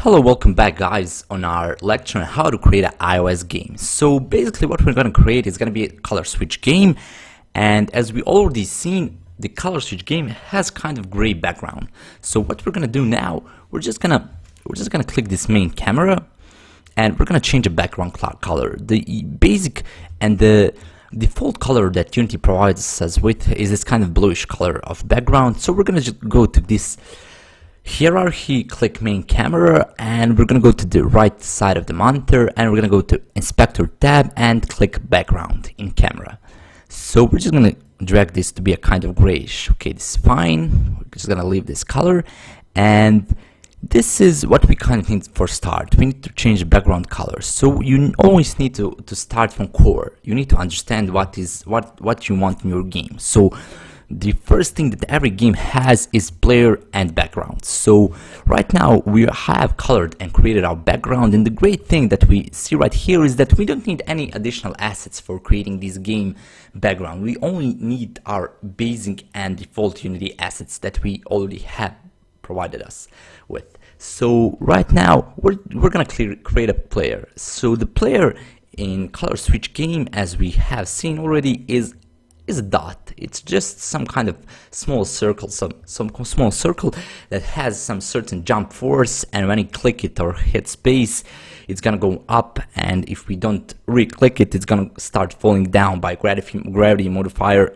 Hello, welcome back guys on our lecture on how to create an iOS game. So basically what we're going to create is going to be a color switch game, and as we already seen, the color switch game has kind of gray background. So what we're going to do now, we're just going to click this main camera and we're going to change the background color. The basic and the default color that Unity provides us with is this kind of bluish color of background. So we're going to just go to this hierarchy, click main camera, and we're going to go to the right side of the monitor and we're going to go to inspector tab and click background in camera. So we're just going to drag this to be a kind of grayish. Okay, this is fine. We're just going to leave this color, and this is what we kind of need for start. We need to change the background color. So you always need to start from core. You need to understand what you want in your game. So the first thing that every game has is player and background. So right now we have colored and created our background, and the great thing that we see right here is that we don't need any additional assets for creating this game background. We only need our basic and default Unity assets that we already have provided us with. So right now we're gonna create a player. So the player in color switch game, as we have seen already, is a dot. It's just some kind of small circle, some small circle that has some certain jump force, and when you click it or hit space, it's gonna go up, and if we don't re-click it, it's gonna start falling down by gravity modifier,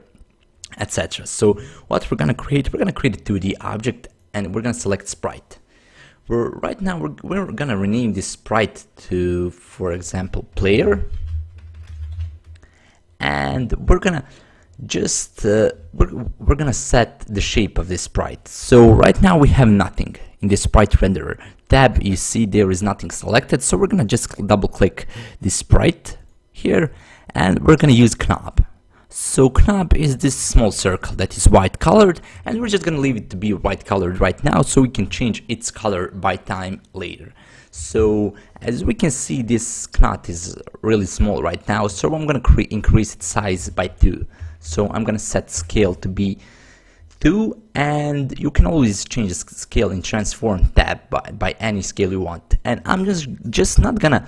etc. So what we're gonna create a 2D object, and we're gonna select sprite. Right now we're gonna rename this sprite to, for example, player, and we're gonna just we're gonna set the shape of this sprite. So right now we have nothing in the sprite renderer tab. You see there is nothing selected, so we're gonna just double click this sprite here, and we're gonna use knob. So knob is this small circle that is white colored, and we're just gonna leave it to be white colored right now so we can change its color by time later. So as we can see, this knot is really small right now, so I'm gonna increase its size by 2. So I'm gonna set scale to be 2, and you can always change the scale in transform tab by any scale you want. And I'm just not gonna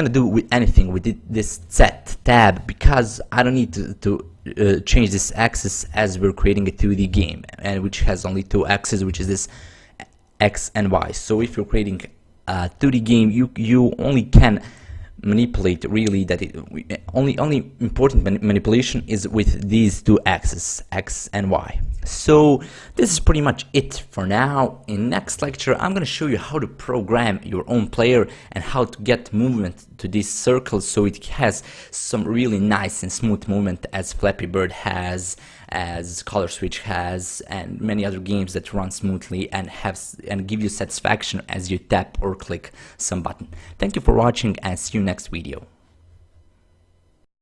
do anything with this set tab, because I don't need to change this axis, as we're creating a 2D game, and which has only 2 axes, which is this X and Y. So if you're creating a 2D game, you only can manipulate, really, that only important manipulation is with these 2 axes, X and Y. So this is pretty much it for now. In next lecture I'm going to show you how to program your own player and how to get movement to this circle so it has some really nice and smooth movement, as Flappy Bird has, as Color Switch has, and many other games that run smoothly and give you satisfaction as you tap or click some button. Thank you for watching, and see you next video.